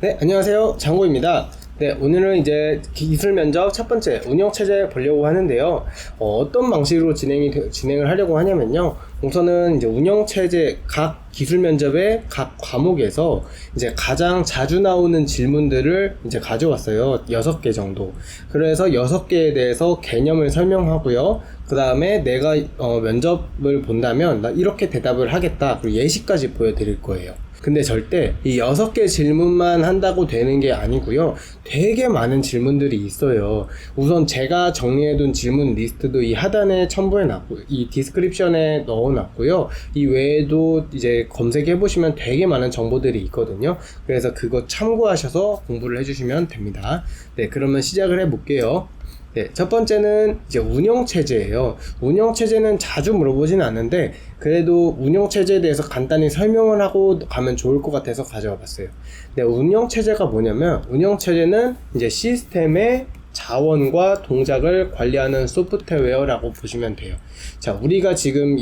네, 안녕하세요. 장고입니다. 네, 오늘은 이제 기술 면접 첫 번째 운영체제 보려고 하는데요. 어떤 방식으로 진행을 하려고 하냐면요. 우선은 이제 운영체제 각 기술 면접의 각 과목에서 이제 가장 자주 나오는 질문들을 이제 가져왔어요. 6개 정도. 그래서 6개에 대해서 개념을 설명하고요. 그 다음에 내가 면접을 본다면 나 이렇게 대답을 하겠다. 그리고 예시까지 보여드릴 거예요. 근데 절대 이 6개 질문만 한다고 되는 게 아니고요. 되게 많은 질문들이 있어요. 우선 제가 정리해둔 질문 리스트도 이 하단에 첨부해놨고, 이 디스크립션에 넣어놨고요. 이 외에도 이제 검색해보시면 되게 많은 정보들이 있거든요. 그래서 그거 참고하셔서 공부를 해주시면 됩니다. 네, 그러면 시작을 해볼게요. 네, 첫 번째는 이제 운영체제예요. 운영체제는 자주 물어보진 않는데 그래도 운영체제에 대해서 간단히 설명을 하고 가면 좋을 것 같아서 가져와 봤어요. 네, 운영체제가 뭐냐면 운영체제는 이제 시스템의 자원과 동작을 관리하는 소프트웨어라고 보시면 돼요. 자, 우리가 지금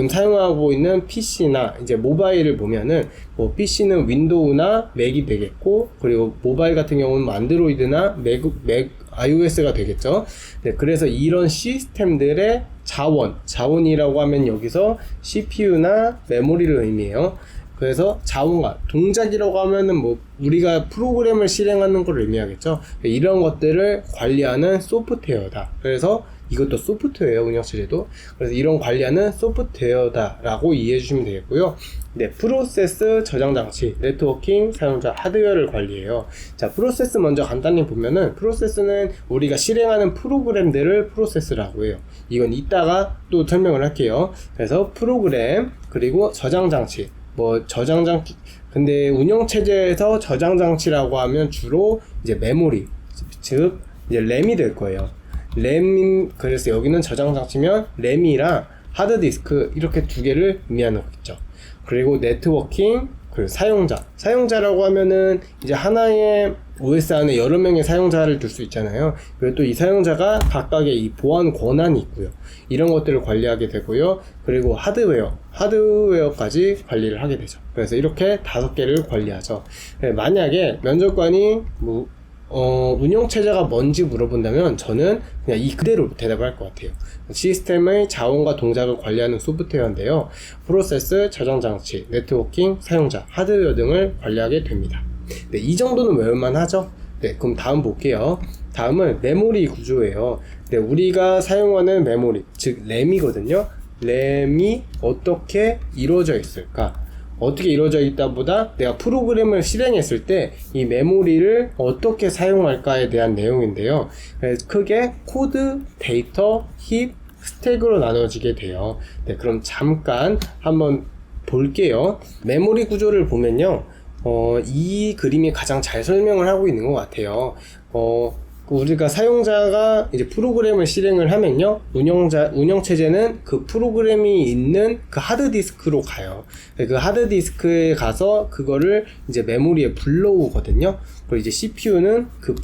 사용하고 있는 PC나 이제 모바일을 보면은 뭐 PC는 윈도우나 맥이 되겠고, 그리고 모바일 같은 경우는 안드로이드나 맥 iOS가 되겠죠. 네, 그래서 이런 시스템들의 자원이라고 하면 여기서 CPU나 메모리를 의미해요. 그래서 자원과 동작이라고 하면은 뭐 우리가 프로그램을 실행하는 걸 의미하겠죠. 이런 것들을 관리하는 소프트웨어다. 그래서 이것도 소프트웨어 운영체제도. 그래서 이런 관리하는 소프트웨어다 라고 이해해 주시면 되겠고요. 네, 프로세스, 저장장치, 네트워킹, 사용자, 하드웨어를 관리해요. 자, 프로세스 먼저 간단히 보면은, 프로세스는 우리가 실행하는 프로그램들을 프로세스라고 해요. 이건 이따가 또 설명을 할게요. 그래서 프로그램, 그리고 저장장치. 근데 운영체제에서 저장장치라고 하면 주로 이제 메모리, 즉 이제 램이 될 거예요. 그래서 여기는 저장장치면 램이랑 하드디스크 이렇게 두 개를 의미하는 거겠죠. 그리고 네트워킹, 그리고 사용자라고 하면은 이제 하나의 OS 안에 여러 명의 사용자를 둘 수 있잖아요. 그리고 또 이 사용자가 각각의 이 보안 권한이 있고요. 이런 것들을 관리하게 되고요. 그리고 하드웨어까지 관리를 하게 되죠. 그래서 이렇게 5개를 관리하죠. 네, 만약에 면접관이 운영체제가 뭔지 물어본다면 저는 그냥 이 그대로 대답을 할 것 같아요. 시스템의 자원과 동작을 관리하는 소프트웨어인데요. 프로세스, 저장장치, 네트워킹, 사용자, 하드웨어 등을 관리하게 됩니다. 네, 이 정도는 외울만 하죠? 네, 그럼 다음 볼게요. 다음은 메모리 구조예요. 네, 우리가 사용하는 메모리, 즉 램이거든요. 램이 어떻게 이루어져 있을까? 어떻게 이루어져 있다보다 내가 프로그램을 실행했을 때 이 메모리를 어떻게 사용할까에 대한 내용인데요. 크게 코드, 데이터, 힙, 스택으로 나눠지게 돼요. 네, 그럼 잠깐 한번 볼게요. 메모리 구조를 보면요. 이 그림이 가장 잘 설명을 하고 있는 것 같아요. 우리가 사용자가 이제 프로그램을 실행을 하면요, 운영체제는 그 프로그램이 있는 그 하드디스크로 가요. 그 하드디스크에 가서 그거를 이제 메모리에 불러오거든요. 그리고 이제 CPU는 그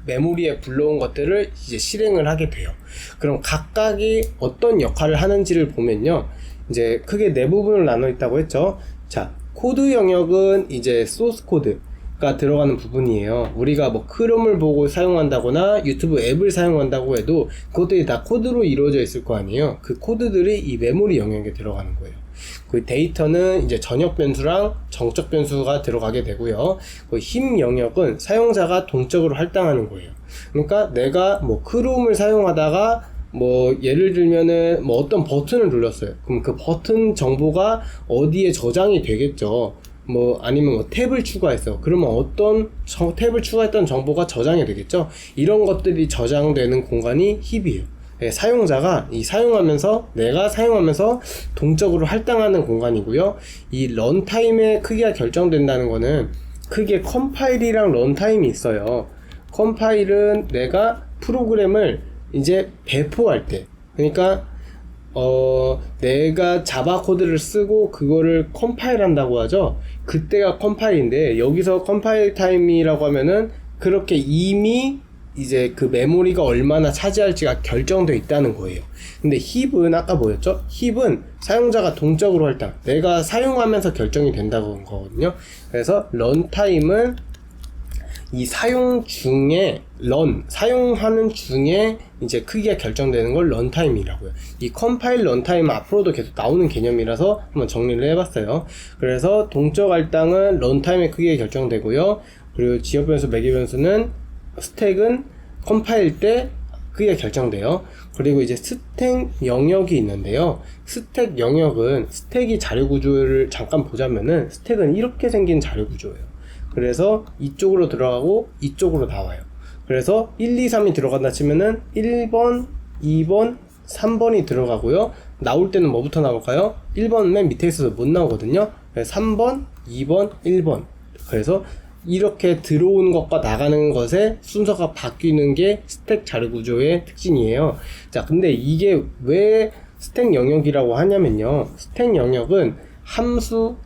메모리에 불러온 것들을 이제 실행을 하게 돼요. 그럼 각각이 어떤 역할을 하는지를 보면요, 이제 크게 4부분을 나눠 있다고 했죠. 자, 코드 영역은 이제 소스 코드가 들어가는 부분이에요. 우리가 뭐 크롬을 보고 사용한다거나 유튜브 앱을 사용한다고 해도 그것들이 다 코드로 이루어져 있을 거 아니에요. 그 코드들이 이 메모리 영역에 들어가는 거예요. 그 데이터는 이제 전역 변수랑 정적 변수가 들어가게 되고요. 그 힘 영역은 사용자가 동적으로 할당하는 거예요. 그러니까 내가 뭐 크롬을 사용하다가 뭐 예를 들면은 뭐 어떤 버튼을 눌렀어요. 그럼 그 버튼 정보가 어디에 저장이 되겠죠. 뭐 아니면 뭐 탭을 추가했어. 그러면 어떤 탭을 추가했던 정보가 저장이 되겠죠. 이런 것들이 저장되는 공간이 힙이에요. 네, 사용자가 내가 사용하면서 동적으로 할당하는 공간이고요. 이 런타임의 크기가 결정된다는 거는 크게 컴파일이랑 런타임이 있어요. 컴파일은 내가 프로그램을 이제 배포할 때, 그러니까 내가 자바 코드를 쓰고 그거를 컴파일 한다고 하죠. 그때가 컴파일인데, 여기서 컴파일 타임이라고 하면은 그렇게 이미 이제 그 메모리가 얼마나 차지할지가 결정되어 있다는 거예요. 근데 힙은 아까 뭐였죠? 힙은 사용자가 동적으로 할당, 내가 사용하면서 결정이 된다고 한 거거든요. 그래서 런타임은 이 사용 중에 사용하는 중에 이제 크기가 결정되는 걸 런타임이라고요. 이 컴파일 런타임은 앞으로도 계속 나오는 개념이라서 한번 정리를 해봤어요. 그래서 동적 할당은 런타임의 크기가 결정되고요. 그리고 지역 변수, 매개 변수는 스택은 컴파일 때 크기가 결정돼요. 그리고 이제 스택 영역이 있는데요. 스택 영역은 스택이 자료 구조를 잠깐 보자면은 스택은 이렇게 생긴 자료 구조예요. 그래서 이쪽으로 들어가고 이쪽으로 나와요. 그래서 1, 2, 3이 들어간다 치면은 1번, 2번, 3번이 들어가고요. 나올 때는 뭐부터 나올까요? 1번 맨 밑에 있어서 못 나오거든요. 3번, 2번, 1번. 그래서 이렇게 들어오는 것과 나가는 것의 순서가 바뀌는 게 스택 자료 구조의 특징이에요. 자, 근데 이게 왜 스택 영역이라고 하냐면요. 스택 영역은 함수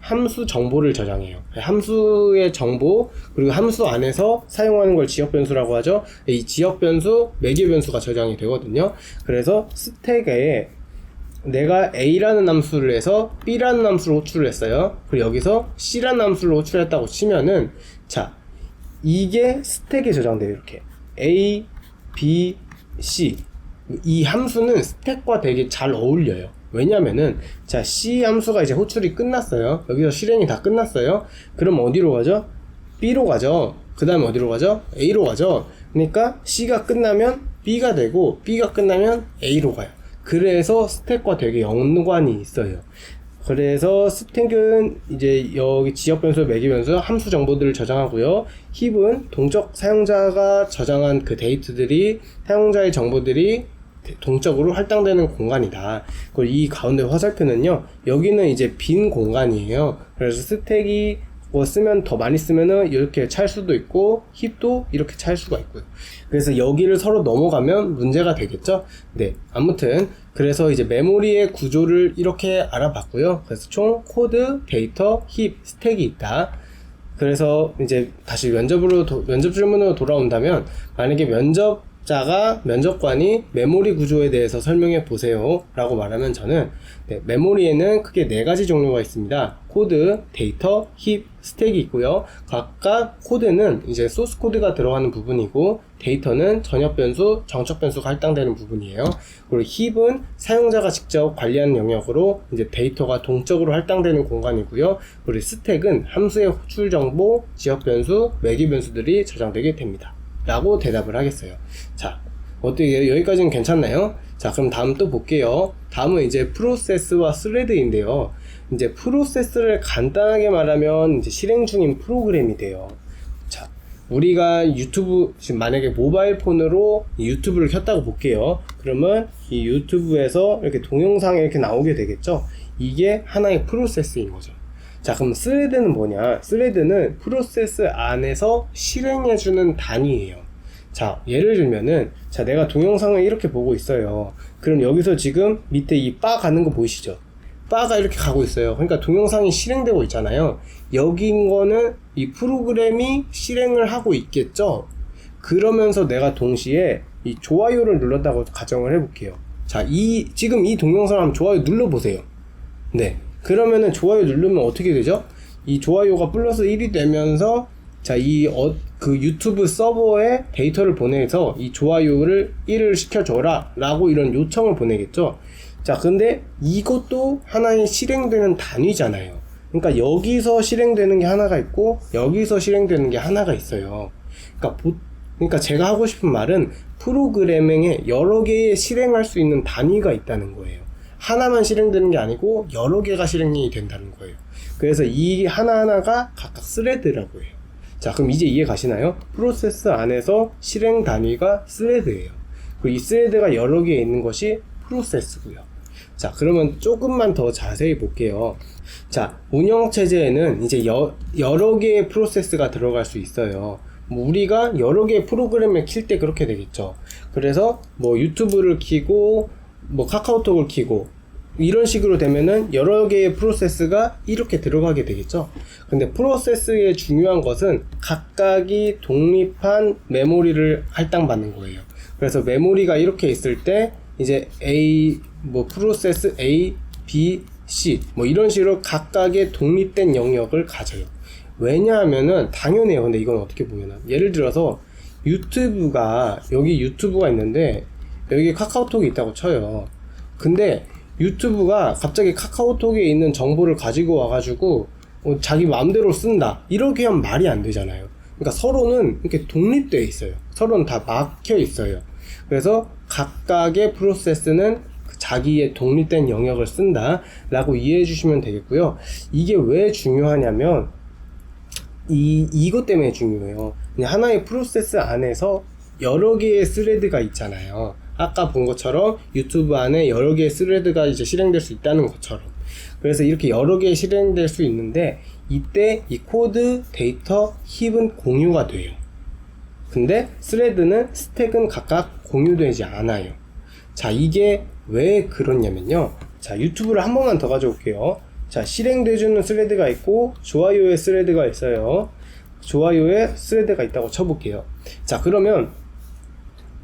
정보를 저장해요. 함수의 정보, 그리고 함수 안에서 사용하는 걸 지역 변수라고 하죠. 이 지역 변수, 매개 변수가 저장이 되거든요. 그래서 스택에 내가 A라는 함수를 해서 B라는 함수를 호출을 했어요. 그리고 여기서 C라는 함수를 호출했다고 치면은, 자, 이게 스택에 저장돼요. 이렇게 A, B, C. 이 함수는 스택과 되게 잘 어울려요. 왜냐면은, 자, C 함수가 이제 호출이 끝났어요. 여기서 실행이 다 끝났어요. 그럼 어디로 가죠? B로 가죠. 그 다음에 어디로 가죠? A로 가죠. 그러니까 C가 끝나면 B가 되고, B가 끝나면 A로 가요. 그래서 스택과 되게 연관이 있어요. 그래서 스택은 이제 여기 지역 변수, 매개 변수, 함수 정보들을 저장하고요. 힙은 동적 사용자가 저장한 그 데이터들이, 사용자의 정보들이 동적으로 할당되는 공간이다. 그리고 이 가운데 화살표는요, 여기는 이제 빈 공간이에요. 그래서 스택이 뭐 쓰면 더 많이 쓰면은 이렇게 찰 수도 있고, 힙도 이렇게 찰 수가 있고요. 그래서 여기를 서로 넘어가면 문제가 되겠죠. 네, 아무튼 그래서 이제 메모리의 구조를 이렇게 알아봤고요. 그래서 총 코드, 데이터, 힙, 스택이 있다. 그래서 이제 다시 면접 질문으로 돌아온다면, 만약에 면접관이 메모리 구조에 대해서 설명해 보세요 라고 말하면 저는, 네, 메모리에는 크게 4가지 종류가 있습니다. 코드, 데이터, 힙, 스택이 있고요. 각각 코드는 이제 소스 코드가 들어가는 부분이고, 데이터는 전역 변수, 정적 변수가 할당되는 부분이에요. 그리고 힙은 사용자가 직접 관리하는 영역으로 이제 데이터가 동적으로 할당되는 공간이고요. 그리고 스택은 함수의 호출 정보, 지역 변수, 매개 변수들이 저장되게 됩니다. 라고 대답을 하겠어요. 자, 어떻게 여기까지는 괜찮나요? 자, 그럼 다음 또 볼게요. 다음은 이제 프로세스와 스레드인데요. 이제 프로세스를 간단하게 말하면 이제 실행 중인 프로그램이 돼요. 자, 우리가 유튜브, 지금 만약에 모바일 폰으로 유튜브를 켰다고 볼게요. 그러면 이 유튜브에서 이렇게 동영상이 이렇게 나오게 되겠죠? 이게 하나의 프로세스인 거죠. 자, 그럼 스레드는 뭐냐? 스레드는 프로세스 안에서 실행해주는 단위예요. 자, 예를 들면은, 자, 내가 동영상을 이렇게 보고 있어요. 그럼 여기서 지금 밑에 이 바 가는 거 보이시죠? 바가 이렇게 가고 있어요. 그러니까 동영상이 실행되고 있잖아요. 여긴 거는 이 프로그램이 실행을 하고 있겠죠? 그러면서 내가 동시에 이 좋아요를 눌렀다고 가정을 해볼게요. 자, 지금 이 동영상을 한번 좋아요 눌러보세요. 네. 그러면은 좋아요 누르면 어떻게 되죠? 이 좋아요가 플러스 1이 되면서, 자, 그 유튜브 서버에 데이터를 보내서 이 좋아요를 1을 시켜줘라 라고 이런 요청을 보내겠죠. 자, 근데 이것도 하나의 실행되는 단위잖아요. 그러니까 여기서 실행되는 게 하나가 있고 여기서 실행되는 게 하나가 있어요. 그러니까 제가 하고 싶은 말은 프로그래밍에 여러 개의 실행할 수 있는 단위가 있다는 거예요. 하나만 실행되는 게 아니고 여러 개가 실행이 된다는 거예요. 그래서 이 하나하나가 각각 스레드라고 해요. 자, 그럼 이제 이해 가시나요? 프로세스 안에서 실행 단위가 스레드예요. 그리고 이 스레드가 여러 개 있는 것이 프로세스고요. 자, 그러면 조금만 더 자세히 볼게요. 자, 운영체제에는 이제 여러 개의 프로세스가 들어갈 수 있어요. 뭐 우리가 여러 개의 프로그램을 킬 때 그렇게 되겠죠. 그래서 뭐 유튜브를 키고 뭐 카카오톡을 키고 이런 식으로 되면은 여러 개의 프로세스가 이렇게 들어가게 되겠죠. 근데 프로세스의 중요한 것은 각각이 독립한 메모리를 할당받는 거예요. 그래서 메모리가 이렇게 있을 때 이제 프로세스 A, B, C 이런 식으로 각각의 독립된 영역을 가져요. 왜냐하면은 당연해요. 근데 이건 어떻게 보면은 예를 들어서 여기 유튜브가 있는데 여기 카카오톡이 있다고 쳐요. 근데 유튜브가 갑자기 카카오톡에 있는 정보를 가지고 와가지고 자기 마음대로 쓴다, 이렇게 하면 말이 안 되잖아요. 그러니까 서로는 이렇게 독립되어 있어요. 서로는 다 막혀 있어요. 그래서 각각의 프로세스는 자기의 독립된 영역을 쓴다 라고 이해해 주시면 되겠고요. 이게 왜 중요하냐면 이것 때문에 중요해요. 하나의 프로세스 안에서 여러 개의 스레드가 있잖아요. 아까 본 것처럼 유튜브 안에 여러 개의 스레드가 이제 실행될 수 있다는 것처럼. 그래서 이렇게 여러 개 실행될 수 있는데 이때 이 코드, 데이터, 힙은 공유가 돼요. 근데 스택은 각각 공유되지 않아요. 자, 이게 왜 그렇냐면요. 자, 유튜브를 한 번만 더 가져올게요. 자, 실행돼주는 스레드가 있고 좋아요의 스레드가 있어요. 좋아요의 스레드가 있다고 쳐볼게요. 자, 그러면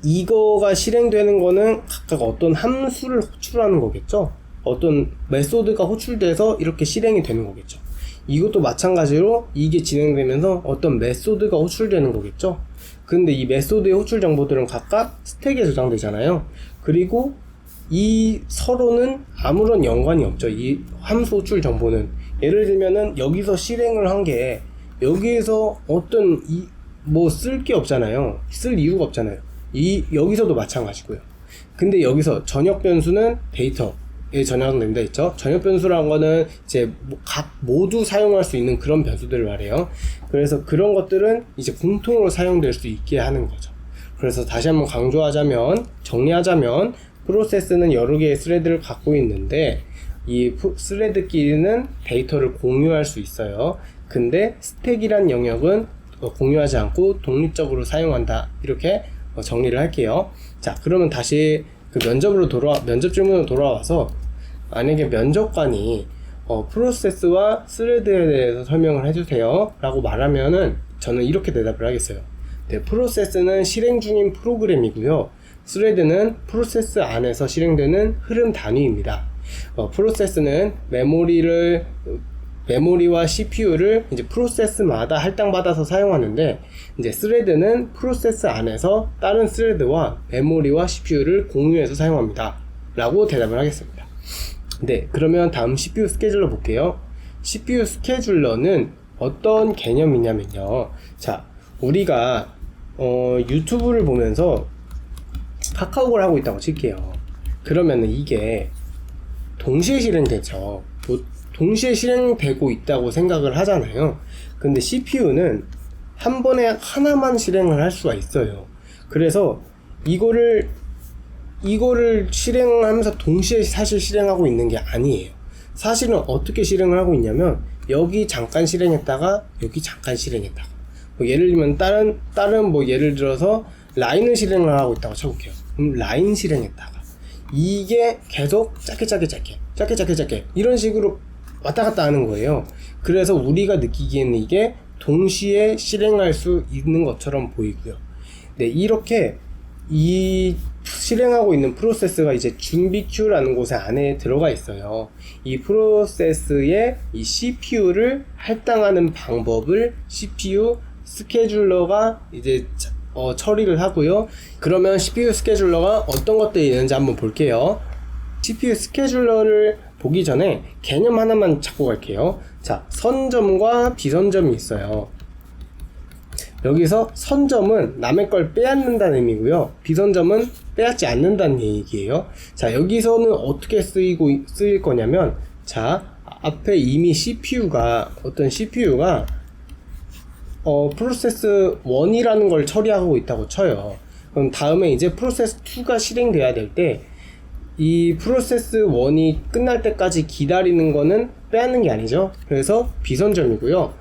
이거가 실행되는 거는 각각 어떤 함수를 호출하는 거겠죠? 어떤 메소드가 호출돼서 이렇게 실행이 되는 거겠죠. 이것도 마찬가지로 이게 진행되면서 어떤 메소드가 호출되는 거겠죠. 근데 이 메소드의 호출 정보들은 각각 스택에 저장되잖아요. 그리고 이 서로는 아무런 연관이 없죠. 이 함수 호출 정보는 예를 들면은 여기서 실행을 한 게 여기에서 어떤 쓸 게 없잖아요. 쓸 이유가 없잖아요. 여기서도 마찬가지고요. 근데 여기서 전역 변수는 데이터에 저장된다 했죠. 전역 변수라는 거는 이제 각 모두 사용할 수 있는 그런 변수들을 말해요. 그래서 그런 것들은 이제 공통으로 사용될 수 있게 하는 거죠. 그래서 다시 한번 정리하자면 프로세스는 여러 개의 스레드를 갖고 있는데 이 스레드끼리는 데이터를 공유할 수 있어요. 근데 스택이란 영역은 공유하지 않고 독립적으로 사용한다. 이렇게 정리를 할게요. 자, 그러면 다시 그 면접 질문으로 돌아와서 만약에 면접관이 프로세스와 스레드에 대해서 설명을 해주세요 라고 말하면은 저는 이렇게 대답을 하겠어요. 네, 프로세스는 실행 중인 프로그램이고요. 스레드는 프로세스 안에서 실행되는 흐름 단위입니다. 프로세스는 메모리와 CPU를 이제 프로세스마다 할당받아서 사용하는데 이제 스레드는 프로세스 안에서 다른 스레드와 메모리와 CPU를 공유해서 사용합니다 라고 대답을 하겠습니다. 네, 그러면 다음 CPU 스케줄러 볼게요. CPU 스케줄러는 어떤 개념이냐면요. 자, 우리가 유튜브를 보면서 카카오를 하고 있다고 칠게요. 그러면은 이게 동시에 실행되죠. 동시에 실행되고 있다고 생각을 하잖아요. 근데 CPU는 한 번에 하나만 실행을 할 수가 있어요. 그래서 이거를 실행하면서 동시에 사실 실행하고 있는 게 아니에요. 사실은 어떻게 실행을 하고 있냐면 여기 잠깐 실행했다가 여기 잠깐 실행했다가 예를 들면 예를 들어서 라인을 실행을 하고 있다고 쳐볼게요. 그럼 라인 실행했다가 이게 계속 짧게 이런 식으로 왔다 갔다 하는 거예요. 그래서 우리가 느끼기에는 이게 동시에 실행할 수 있는 것처럼 보이고요. 네, 이렇게 이 실행하고 있는 프로세스가 이제 준비 큐라는 곳에 안에 들어가 있어요. 이 프로세스의 이 CPU를 할당하는 방법을 CPU 스케줄러가 이제 처리를 하고요. 그러면 CPU 스케줄러가 어떤 것들이 있는지 한번 볼게요. CPU 스케줄러를 보기 전에 개념 하나만 잡고 갈게요. 자, 선점과 비선점이 있어요. 여기서 선점은 남의 걸 빼앗는다는 의미고요. 비선점은 빼앗지 않는다는 얘기예요. 자, 여기서는 어떻게 쓰일 거냐면, 자, 앞에 이미 어떤 CPU가 프로세스 1이라는 걸 처리하고 있다고 쳐요. 그럼 다음에 이제 프로세스 2가 실행돼야 될 때 이 프로세스 1이 끝날 때까지 기다리는 거는 빼앗는 게 아니죠. 그래서 비선점이고요.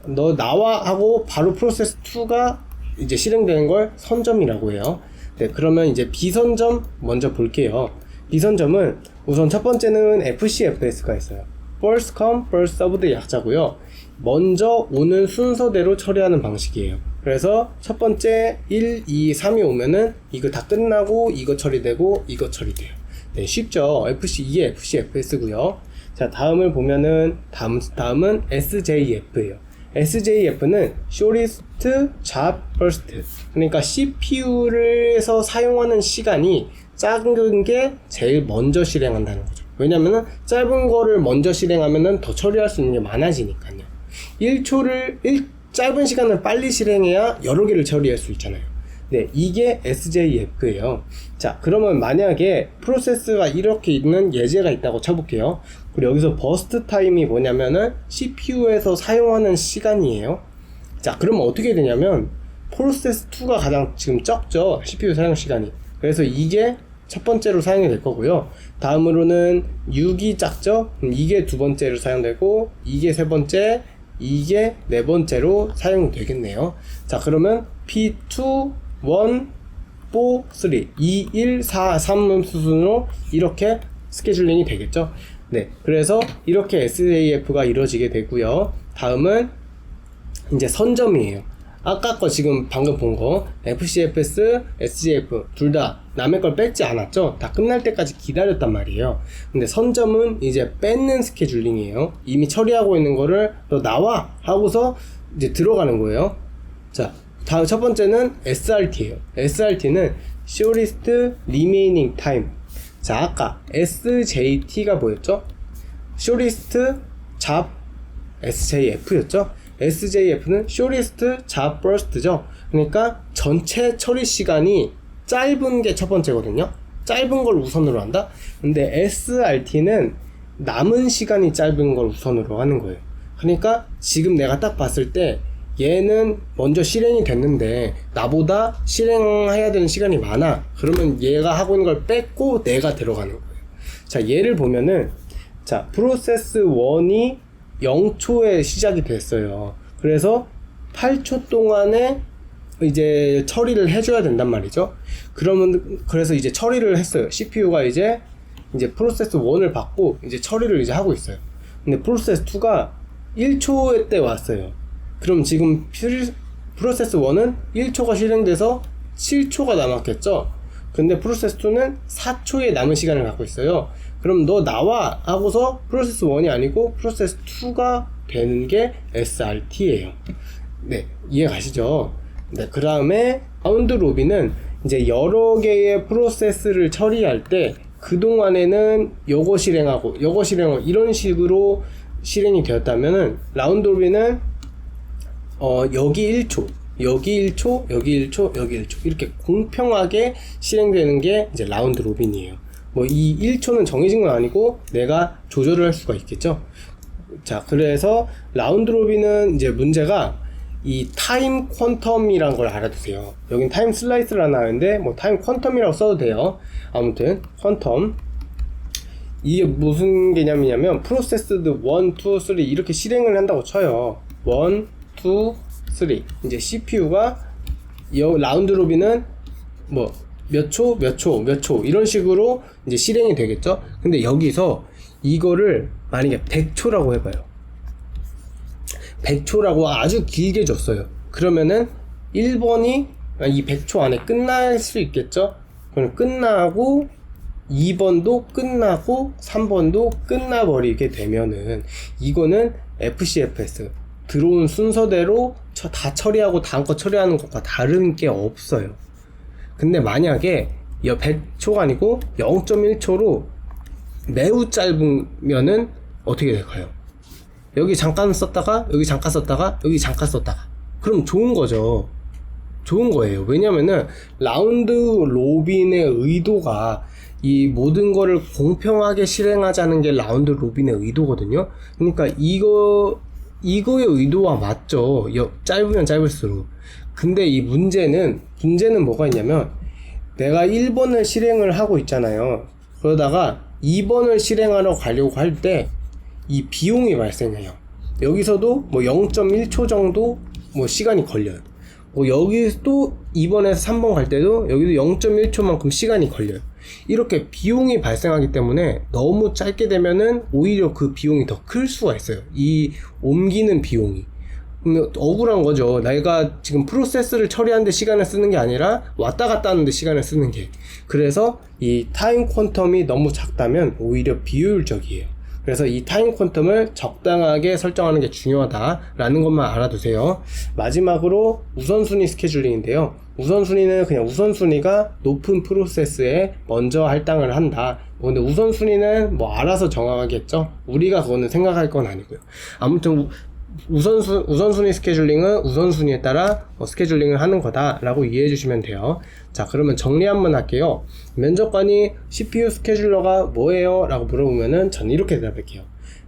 너 나와 하고 바로 프로세스 2가 이제 실행되는 걸 선점이라고 해요. 네, 그러면 이제 비선점 먼저 볼게요. 비선점은 우선 첫 번째는 FCFS가 있어요. First Come, First Served의 약자고요. 먼저 오는 순서대로 처리하는 방식이에요. 그래서 첫 번째 1, 2, 3이 오면은 이거 다 끝나고 이거 처리되고 이거 처리돼요. 네, 쉽죠? 이게 FCFS고요. 자, 다음을 보면은 다음은 SJF예요. SJF는 Shortest Job First. 그러니까 CPU에서 사용하는 시간이 작은 게 제일 먼저 실행한다는 거죠. 왜냐면은 짧은 거를 먼저 실행하면은 더 처리할 수 있는 게 많아지니까요. 짧은 시간을 빨리 실행해야 여러 개를 처리할 수 있잖아요. 네, 이게 SJF예요. 자, 그러면 만약에 프로세스가 이렇게 있는 예제가 있다고 쳐볼게요. 그리고 여기서 버스트 타임이 뭐냐면은 CPU에서 사용하는 시간이에요. 자, 그러면 어떻게 되냐면 프로세스 2가 가장 지금 적죠, CPU 사용 시간이. 그래서 이게 첫 번째로 사용이 될 거고요. 다음으로는 6이 작죠? 그럼 이게 두 번째로 사용되고, 이게 세 번째, 이게 네 번째로 사용되겠네요. 자, 그러면 P2, 1, 4, 3, 2, 1, 4, 3 수순으로 이렇게 스케줄링이 되겠죠. 네, 그래서 이렇게 SJF가 이루어지게 되고요. 다음은 이제 선점이에요. 아까 거 지금 방금 본 거 FCFS, SJF 둘 다 남의 걸 뺏지 않았죠? 다 끝날 때까지 기다렸단 말이에요. 근데 선점은 이제 뺏는 스케줄링이에요. 이미 처리하고 있는 거를 너 나와! 하고서 이제 들어가는 거예요. 자, 다음 첫 번째는 SRT예요. SRT는 Shortest Remaining Time. 자, 아까 SJT가 뭐였죠? Shortest Job SJF였죠? SJF는 Shortest Job First죠. 그러니까 전체 처리 시간이 짧은 게 첫 번째거든요. 짧은 걸 우선으로 한다. 근데 SRT는 남은 시간이 짧은 걸 우선으로 하는 거예요. 그러니까 지금 내가 딱 봤을 때 얘는 먼저 실행이 됐는데 나보다 실행해야 되는 시간이 많아. 그러면 얘가 하고 있는 걸 뺏고 내가 들어가는 거예요. 자, 예를 보면은, 자, 프로세스 1이 0초에 시작이 됐어요. 그래서 8초 동안에 이제 처리를 해줘야 된단 말이죠. 그래서 이제 처리를 했어요. CPU가 이제 프로세스 1을 받고 이제 처리를 이제 하고 있어요. 근데 프로세스 2가 1초 때 왔어요. 그럼 지금 프로세스 1은 1초가 실행돼서 7초가 남았겠죠? 근데 프로세스 2는 4초의 남은 시간을 갖고 있어요. 그럼 너 나와! 하고서 프로세스 1이 아니고 프로세스 2가 되는 게 SRT예요. 네, 이해 가시죠? 네, 그 다음에 라운드 로빈은 이제 여러 개의 프로세스를 처리할 때 그동안에는 요거 실행하고 이런 식으로 실행이 되었다면은 라운드 로빈은 여기 1초, 여기 1초, 여기 1초, 여기 1초 이렇게 공평하게 실행되는 게 이제 라운드 로빈이에요. 뭐 이 1초는 정해진 건 아니고 내가 조절을 할 수가 있겠죠. 자, 그래서 라운드 로빈은 이제 문제가 이 타임 퀀텀이라는 걸 알아두세요. 여긴 타임 슬라이스라 나오는데 뭐 타임 퀀텀이라고 써도 돼요. 아무튼 퀀텀, 이게 무슨 개념이냐면 프로세스드 1, 2, 3 이렇게 실행을 한다고 쳐요. 1, 2, 3 이제 CPU가 라운드 로빈은 뭐 몇 초, 몇 초, 몇 초 이런 식으로 이제 실행이 되겠죠. 근데 여기서 이거를 만약에 100초라고 해봐요. 100초라고 아주 길게 줬어요. 그러면은 1번이 이 100초 안에 끝날 수 있겠죠. 그럼 끝나고 2번도 끝나고 3번도 끝나버리게 되면은 이거는 FCFS 들어온 순서대로 다 처리하고 다음 거 처리하는 것과 다른 게 없어요. 근데 만약에 100초가 아니고 0.1초로 매우 짧으면은 어떻게 될까요? 여기 잠깐 썼다가 여기 잠깐 썼다가 여기 잠깐 썼다가 그럼 좋은 거죠. 좋은 거예요. 왜냐면은 라운드 로빈의 의도가 이 모든 거를 공평하게 실행하자는 게 라운드 로빈의 의도거든요. 그러니까 이거의 의도와 맞죠. 짧으면 짧을수록. 근데 이 문제는 뭐가 있냐면 내가 1번을 실행을 하고 있잖아요. 그러다가 2번을 실행하러 가려고 할 때 이 비용이 발생해요. 여기서도 뭐 0.1초 정도 뭐 시간이 걸려요. 뭐 여기 또 2번에서 3번 갈 때도 여기도 0.1초만큼 시간이 걸려요. 이렇게 비용이 발생하기 때문에 너무 짧게 되면은 오히려 그 비용이 더 클 수가 있어요. 이 옮기는 비용이. 억울한 거죠. 내가 지금 프로세스를 처리하는데 시간을 쓰는 게 아니라 왔다 갔다 하는데 시간을 쓰는 게. 그래서 이 타임 퀀텀이 너무 작다면 오히려 비효율적이에요. 그래서 이 타임 퀀텀을 적당하게 설정하는 게 중요하다라는 것만 알아두세요. 마지막으로 우선순위 스케줄링인데요. 우선순위는 그냥 우선순위가 높은 프로세스에 먼저 할당을 한다. 근데 우선순위는 뭐 알아서 정하겠죠. 우리가 그거는 생각할 건 아니고요. 아무튼 우선순위 스케줄링은 우선순위에 따라 스케줄링을 하는 거다라고 이해해 주시면 돼요. 자, 그러면 정리 한번 할게요. 면접관이 CPU 스케줄러가 뭐예요? 라고 물어보면은 저는 이렇게 대답할게요.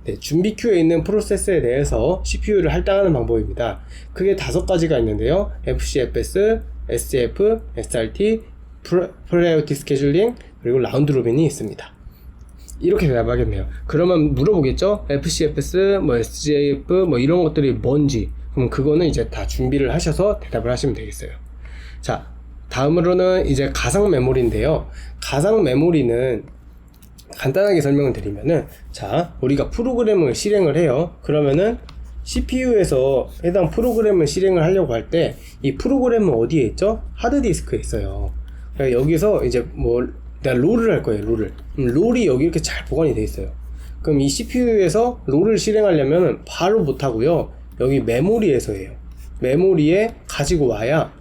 네, 준비 큐에 있는 프로세스에 대해서 CPU를 할당하는 방법입니다. 크게 5가지가 있는데요. FCFS, SCF, SRT, 프라이어티 스케줄링, 그리고 라운드 로빈이 있습니다. 이렇게 대답하겠네요. 그러면 물어보겠죠? FCFS, 뭐 SJF, 뭐 이런 것들이 뭔지. 그럼 그거는 이제 다 준비를 하셔서 대답을 하시면 되겠어요. 자, 다음으로는 이제 가상 메모리인데요. 가상 메모리는 간단하게 설명을 드리면은, 자, 우리가 프로그램을 실행을 해요. 그러면은 CPU에서 해당 프로그램을 실행을 하려고 할 때 이 프로그램은 어디에 있죠? 하드디스크에 있어요. 그러니까 여기서 이제 뭐 내가 롤을 할 거예요. 롤이 여기 이렇게 잘 보관이 돼 있어요. 그럼 이 CPU에서 롤을 실행하려면 바로 못 하고요. 여기 메모리에서 해요. 메모리에 가지고 와야,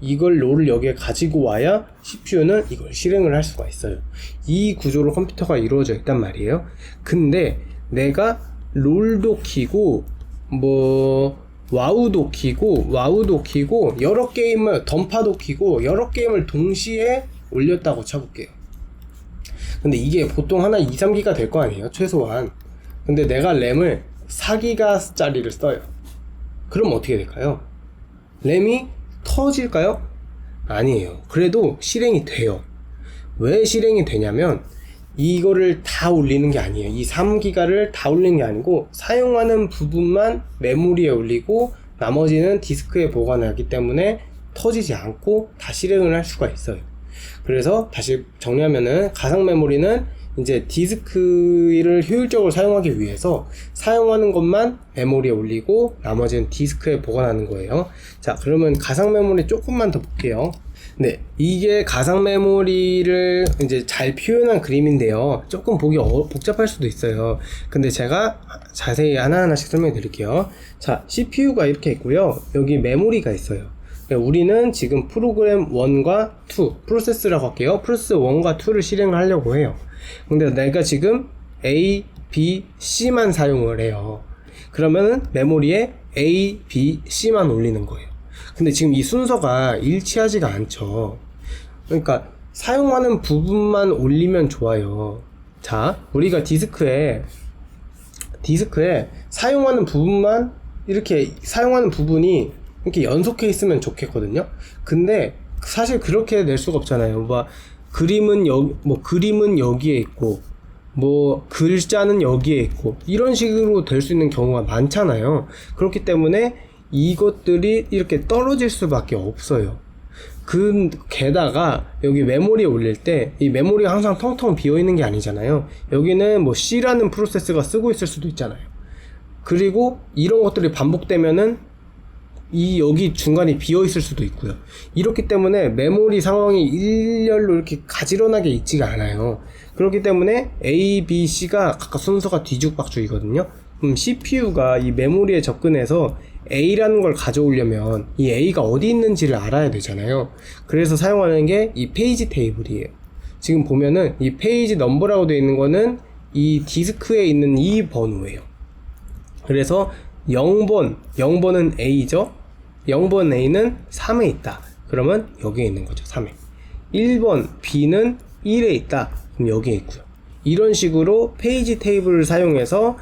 이걸 롤을 여기에 가지고 와야 CPU는 이걸 실행을 할 수가 있어요. 이 구조로 컴퓨터가 이루어져 있단 말이에요. 근데 내가 롤도 키고 뭐 와우도 키고 여러 게임을, 던파도 키고 여러 게임을 동시에 올렸다고 쳐볼게요. 근데 이게 보통 하나 2-3기가 될 거 아니에요, 최소한. 근데 내가 램을 4기가 짜리를 써요. 그럼 어떻게 될까요? 램이 터질까요? 아니에요. 그래도 실행이 돼요. 왜 실행이 되냐면 이거를 다 올리는 게 아니에요. 이 3기가를 다 올리는 게 아니고 사용하는 부분만 메모리에 올리고 나머지는 디스크에 보관하기 때문에 터지지 않고 다 실행을 할 수가 있어요. 그래서 다시 정리하면은 가상 메모리는 이제 디스크를 효율적으로 사용하기 위해서 사용하는 것만 메모리에 올리고 나머지는 디스크에 보관하는 거예요. 자, 그러면 가상 메모리 조금만 더 볼게요. 네, 이게 가상 메모리를 이제 잘 표현한 그림인데요. 조금 보기 복잡할 수도 있어요. 근데 제가 자세히 하나하나씩 설명해 드릴게요. 자, CPU가 이렇게 있고요. 여기 메모리가 있어요. 우리는 지금 프로그램 1과 2, 프로세스라고 할게요. 프로세스 1과 2를 실행을 하려고 해요. 근데 내가 지금 A, B, C만 사용을 해요. 그러면은 메모리에 A, B, C만 올리는 거예요. 근데 지금 이 순서가 일치하지가 않죠. 그러니까 사용하는 부분만 올리면 좋아요. 자, 우리가 디스크에 사용하는 부분만, 이렇게 사용하는 부분이 이렇게 연속해 있으면 좋겠거든요. 근데 사실 그렇게 낼 수가 없잖아요. 그림은 여기에 있고, 뭐 글자는 여기에 있고, 이런 식으로 될 수 있는 경우가 많잖아요. 그렇기 때문에 이것들이 이렇게 떨어질 수밖에 없어요. 게다가 여기 메모리에 올릴 때 이 메모리가 항상 텅텅 비어 있는 게 아니잖아요. 여기는 뭐 C라는 프로세스가 쓰고 있을 수도 있잖아요. 그리고 이런 것들이 반복되면은 여기 중간이 비어 있을 수도 있고요. 이렇기 때문에 메모리 상황이 일렬로 이렇게 가지런하게 있지가 않아요. 그렇기 때문에 A, B, C가 각각 순서가 뒤죽박죽이거든요. 그럼 CPU가 이 메모리에 접근해서 A라는 걸 가져오려면 이 A가 어디 있는지를 알아야 되잖아요. 그래서 사용하는 게 이 페이지 테이블이에요. 지금 보면은 이 페이지 넘버라고 되어 있는 거는 이 디스크에 있는 이 번호예요. 그래서 0번은 A죠. 0번 A는 3에 있다. 그러면 여기에 있는 거죠. 3에. 1번 B는 1에 있다. 그럼 여기에 있고요. 이런 식으로 페이지 테이블을 사용해서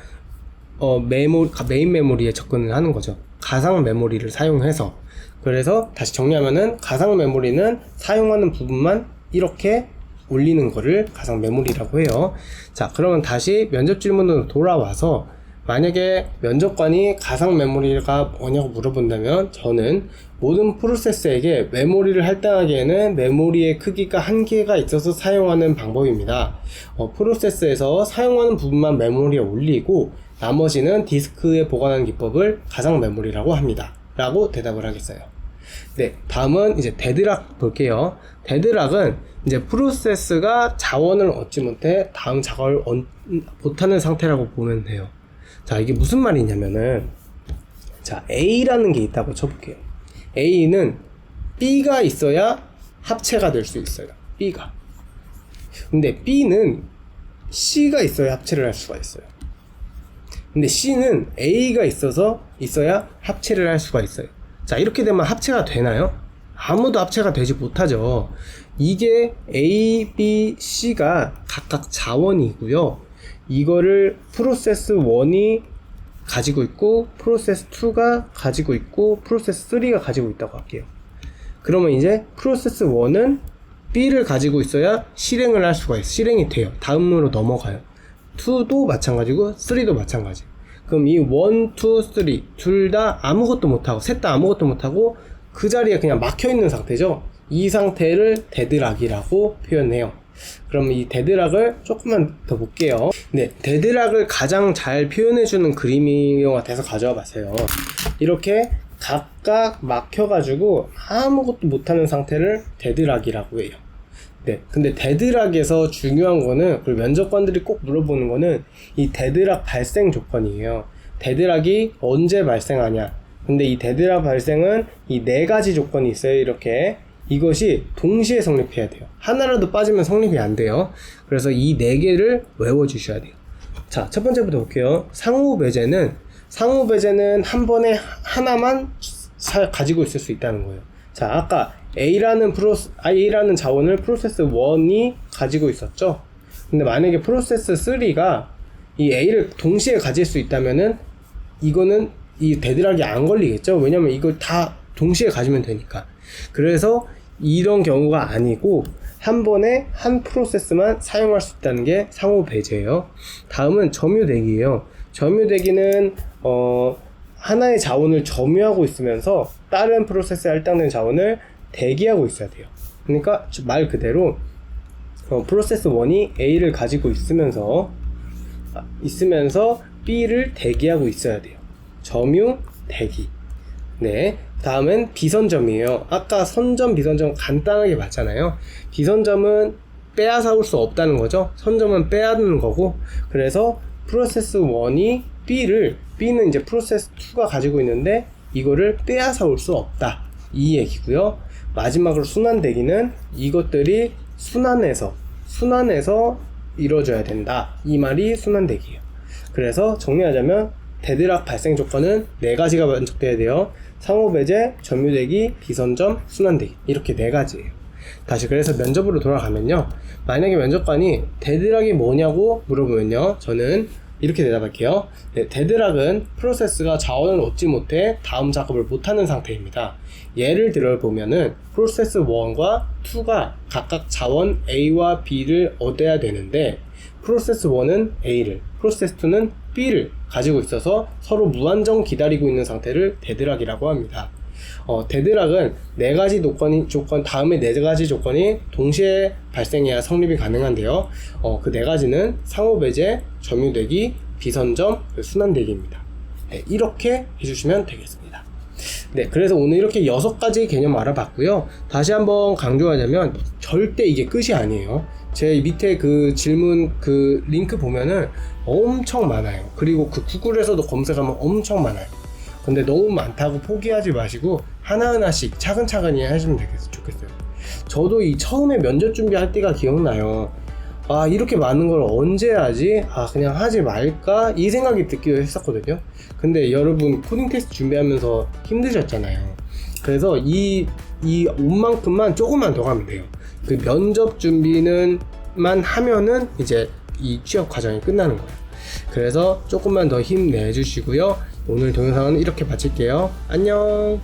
메인 메모리에 접근을 하는 거죠. 가상 메모리를 사용해서. 그래서 다시 정리하면은 가상 메모리는 사용하는 부분만 이렇게 올리는 거를 가상 메모리라고 해요. 자, 그러면 다시 면접 질문으로 돌아와서 만약에 면접관이 가상 메모리가 뭐냐고 물어본다면 저는 모든 프로세스에게 메모리를 할당하기에는 메모리의 크기가 한계가 있어서 사용하는 방법입니다. 프로세스에서 사용하는 부분만 메모리에 올리고 나머지는 디스크에 보관하는 기법을 가상 메모리라고 합니다. 라고 대답을 하겠어요. 네, 다음은 이제 데드락 볼게요. 데드락은 이제 프로세스가 자원을 얻지 못해 다음 작업을 못하는 상태라고 보면 돼요. 자, 이게 무슨 말이냐면은, 자, A라는 게 있다고 쳐볼게요. A는 B가 있어야 합체가 될 수 있어요. B가. 근데 B는 C가 있어야 합체를 할 수가 있어요. 근데 C는 A가 있어야 합체를 할 수가 있어요. 자, 이렇게 되면 합체가 되나요? 아무도 합체가 되지 못하죠. 이게 A, B, C가 각각 자원이고요. 이거를 프로세스 1이 가지고 있고, 프로세스 2가 가지고 있고, 프로세스 3가 가지고 있다고 할게요. 그러면 이제 프로세스 1은 B를 가지고 있어야 실행을 할 수가 있어요. 실행이 돼요. 다음으로 넘어가요. 2도 마찬가지고 3도 마찬가지. 그럼 이 1, 2, 3 둘 다 아무것도 못하고, 셋 다 아무것도 못하고 그 자리에 그냥 막혀있는 상태죠. 이 상태를 데드락이라고 표현해요. 그럼 이 데드락을 조금만 더 볼게요. 네, 데드락을 가장 잘 표현해주는 그림이 같아서 가져와 봤어요. 이렇게 각각 막혀가지고 아무것도 못하는 상태를 데드락이라고 해요. 네, 근데 데드락에서 중요한 거는, 그리고 면접관들이 꼭 물어보는 거는 이 데드락 발생 조건이에요. 데드락이 언제 발생하냐. 근데 이 데드락 발생은 이 4가지 조건이 있어요. 이렇게 이것이 동시에 성립해야 돼요. 하나라도 빠지면 성립이 안 돼요. 그래서 이 4개를 외워주셔야 돼요. 자, 첫 번째부터 볼게요. 상호 배제는 한 번에 하나만 가지고 있을 수 있다는 거예요. 자, 아까 A라는 자원을 프로세스 1이 가지고 있었죠. 근데 만약에 프로세스 3가 이 A를 동시에 가질 수 있다면은 이거는 이 데드락이 안 걸리겠죠. 왜냐면 이걸 다 동시에 가지면 되니까. 그래서 이런 경우가 아니고 한 번에 한 프로세스만 사용할 수 있다는 게 상호 배제예요. 다음은 점유대기예요. 점유대기는 하나의 자원을 점유하고 있으면서 다른 프로세스에 할당된 자원을 대기하고 있어야 돼요. 그러니까 말 그대로 프로세스 1이 A를 가지고 있으면서 B를 대기하고 있어야 돼요. 점유, 대기. 네, 다음은 비선점이에요. 아까 선점, 비선점 간단하게 봤잖아요. 비선점은 빼앗아올 수 없다는 거죠. 선점은 빼앗는 거고, 그래서 프로세스 1이 B는 이제 프로세스 2가 가지고 있는데 이거를 빼앗아올 수 없다, 이 얘기고요. 마지막으로 순환대기는 이것들이 순환해서 이루어져야 된다, 이 말이 순환대기예요. 그래서 정리하자면 데드락 발생 조건은 4가지가 만족돼야 돼요. 상호배제, 점유대기, 비선점, 순환대기, 이렇게 4가지예요. 다시 그래서 면접으로 돌아가면요, 만약에 면접관이 데드락이 뭐냐고 물어보면요, 저는 이렇게 대답할게요. 네, 데드락은 프로세스가 자원을 얻지 못해 다음 작업을 못하는 상태입니다. 예를 들어 보면은 프로세스 1과 2가 각각 자원 A와 B를 얻어야 되는데 프로세스 1은 A를, 프로세스 2는 B를 가지고 있어서 서로 무한정 기다리고 있는 상태를 데드락이라고 합니다. 데드락은 4가지 조건 다음에 4가지 조건이 동시에 발생해야 성립이 가능한데요. 그 4가지는 상호배제, 점유대기, 비선점, 순환대기입니다. 네, 이렇게 해주시면 되겠습니다. 네, 그래서 오늘 이렇게 6가지 개념 알아봤고요. 다시 한번 강조하자면 절대 이게 끝이 아니에요. 제 밑에 그 질문 그 링크 보면은 엄청 많아요. 그리고 그 구글에서도 검색하면 엄청 많아요. 근데 너무 많다고 포기하지 마시고 하나하나씩 차근차근히 하시면 좋겠어요. 저도 이 처음에 면접 준비할 때가 기억나요. 아, 이렇게 많은 걸 언제 하지? 그냥 하지 말까? 이 생각이 들기도 했었거든요. 근데 여러분 코딩 테스트 준비하면서 힘드셨잖아요. 그래서 이 옷만큼만 조금만 더 가면 돼요. 그 면접 준비만 하면은 이제 이 취업 과정이 끝나는 거예요. 그래서 조금만 더 힘내주시고요. 오늘 동영상은 이렇게 마칠게요. 안녕.